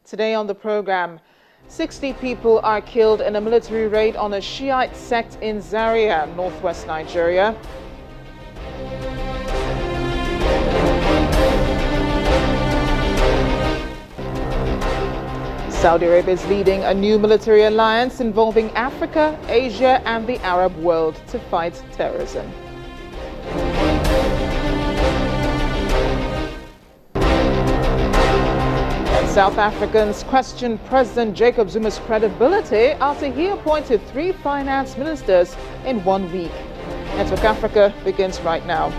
Today on the program, 60 people are killed in a military raid on a Shiite sect in Zaria, northwest Nigeria. Saudi Arabia is leading a new military alliance involving Africa, Asia, and the Arab world to fight terrorism. South Africans question President Jacob Zuma's credibility after he appointed 3 finance ministers in 1 week. Network Africa begins right now.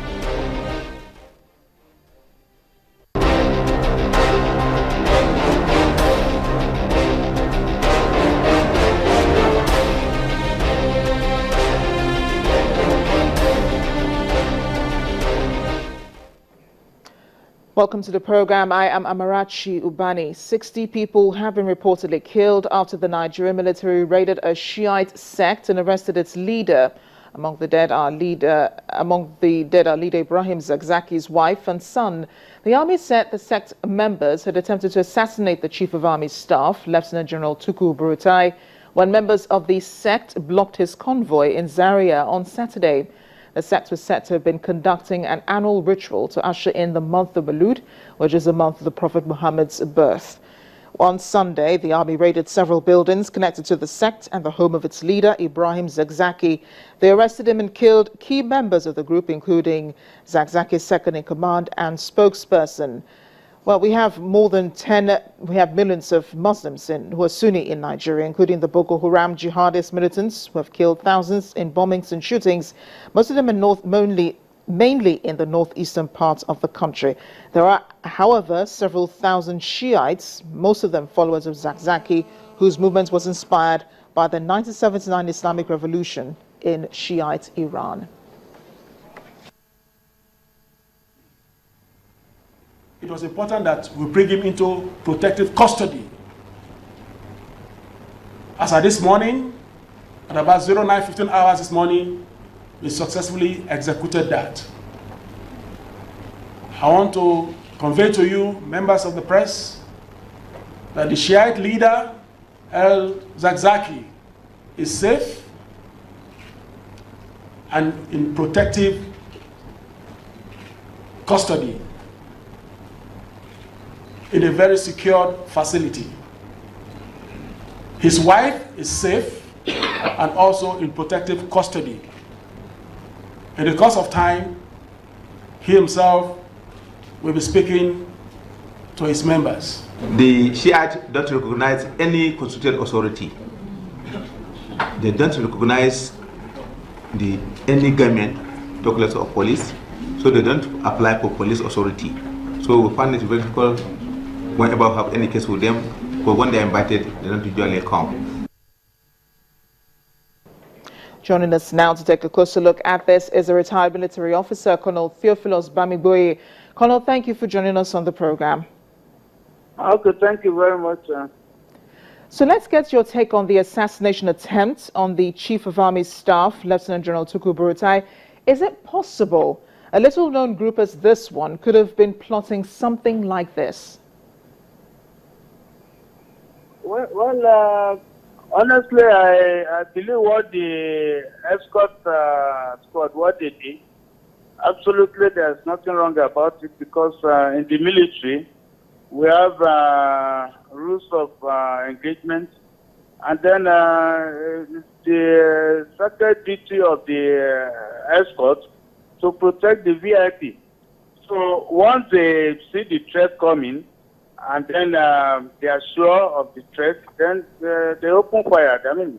Welcome to the program. I am Amarachi Ubani. 60 people have been reportedly killed after the Nigerian military raided a Shiite sect and arrested its leader. Among the dead are leader Ibrahim Zakzaki's wife and son. The army said the sect members had attempted to assassinate the chief of army staff, Lieutenant General Tukur Buratai, when members of the sect blocked his convoy in Zaria on Saturday. The sect was said to have been conducting an annual ritual to usher in the month of Maulud, which is the month of the Prophet Muhammad's birth. On Sunday, the army raided several buildings connected to the sect and the home of its leader, Ibrahim Zakzaki. They arrested him and killed key members of the group, including Zakzaki's second-in-command and spokesperson. Well, we have millions of Muslims who are Sunni in Nigeria, including the Boko Haram jihadist militants who have killed thousands in bombings and shootings. Most of them are mainly in the northeastern part of the country. There are, however, several thousand Shiites, most of them followers of Zakzaki, whose movement was inspired by the 1979 Islamic Revolution in Shiite Iran. It was important that we bring him into protective custody. As of this morning, at about 09:15 hours this morning, we successfully executed that. I want to convey to you, members of the press, that the Shiite leader, Zakzaki, is safe and in protective custody in a very secured facility. His wife is safe and also in protective custody. In the course of time, he himself will be speaking to his members. The Shiites don't recognize any constituted authority. They don't recognize any government, talk less of police, so they don't apply for police authority. So we find it very difficult whenever we have any case with them, because when they're invited, they don't usually come. Joining us now to take a closer look at this is a retired military officer, Colonel Theophilus Bamigboye. Colonel, thank you for joining us on the program. Okay, thank you very much. So let's get your take on the assassination attempt on the Chief of Army Staff, Lieutenant General Tukur Buratai. Is it possible a little-known group as this one could have been plotting something like this? Well, honestly, I believe what the escort squad, what they did, absolutely there's nothing wrong about it, because in the military, we have rules of engagement, and then the sacred duty of the escort to protect the VIP. So once they see the threat coming, and then they are sure of the threat, then they open fire. I mean,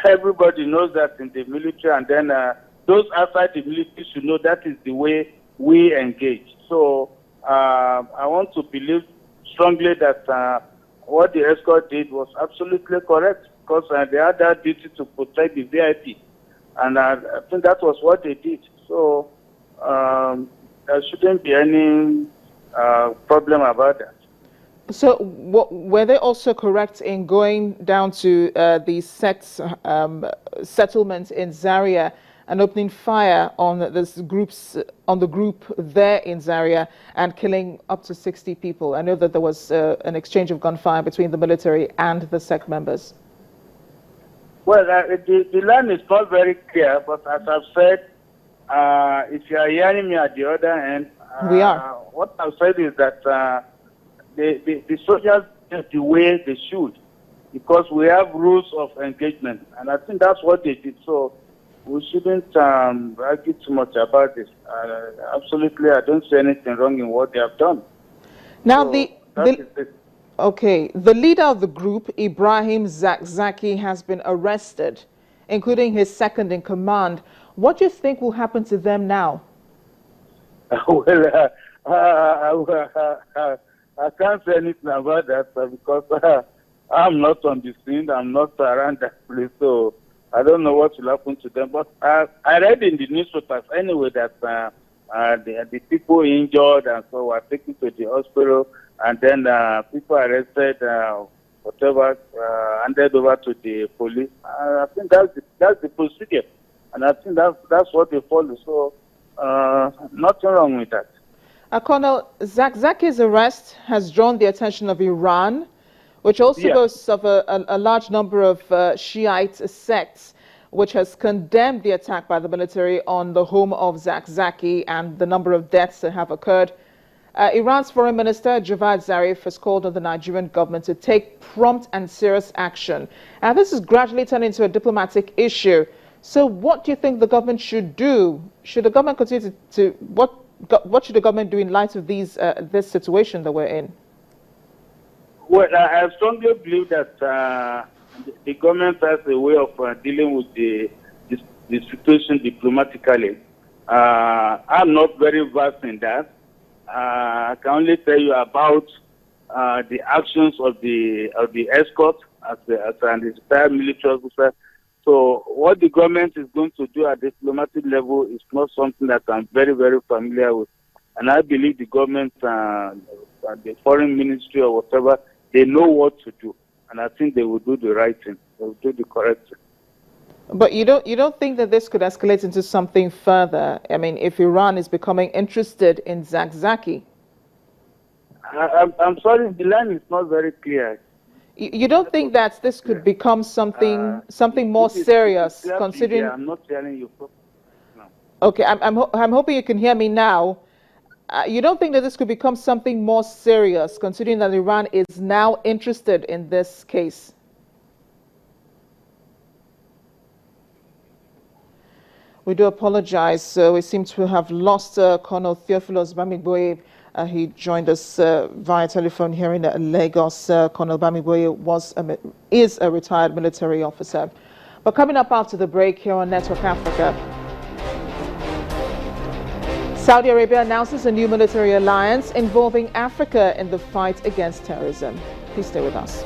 everybody knows that in the military, and then those outside the military should know that is the way we engage. So I want to believe strongly that what the escort did was absolutely correct, because they had that duty to protect the VIP, and I think that was what they did. So there shouldn't be any problem about that. So were they also correct in going down to the Sect settlement in Zaria and opening fire on the group there in Zaria and killing up to 60 people. I know that there was an exchange of gunfire between the military and the Sect members. Well, the line is not very clear, but as I've said, if you are hearing me at the other end, We are. What I've said is that the soldiers did the way they should, because we have rules of engagement, and I think that's what they did. So we shouldn't argue too much about this. Absolutely, I don't see anything wrong in what they have done. Now, So okay, the leader of the group, Ibrahim Zakzaki, has been arrested, including his second in command. What do you think will happen to them now? Well, I can't say anything about that because I'm not on the scene. I'm not around that place, so I don't know what will happen to them. But I read in the newspapers anyway that the people injured and so were taken to the hospital, and then people arrested, whatever, handed over to the police. I think that's the procedure, and I think that's what they follow. So nothing wrong with that. Colonel, Zakzaki's arrest has drawn the attention of Iran, which also boasts of a large number of Shiite sects, which has condemned the attack by the military on the home of Zakzaki and the number of deaths that have occurred. Iran's Foreign Minister Javad Zarif has called on the Nigerian government to take prompt and serious action. And this is gradually turning into a diplomatic issue. So what do you think the government should do? Should the government continue what should the government do in light of this situation that we're in? Well, I strongly believe that the government has a way of dealing with the situation diplomatically. I'm not very versed in that. I can only tell you about the actions of the escort as an retired military officer. So what the government is going to do at the diplomatic level is not something that I'm very, very familiar with. And I believe the government, the foreign ministry or whatever, they know what to do. And I think they will do the right thing. They will do the correct thing. But you don't think that this could escalate into something further? I mean, if Iran is becoming interested in Zakzaki? I'm sorry, the line is not very clear. You don't think that this could become something more serious, considering? I'm not hearing you. No. Okay, I'm hoping you can hear me now. You don't think that this could become something more serious, considering that Iran is now interested in this case? We do apologize. We seem to have lost Colonel Theophilus Bamigboye. He joined us via telephone here in Lagos. Colonel Bamigboye is a retired military officer. But coming up after the break here on Network Africa, Saudi Arabia announces a new military alliance involving Africa in the fight against terrorism. Please stay with us.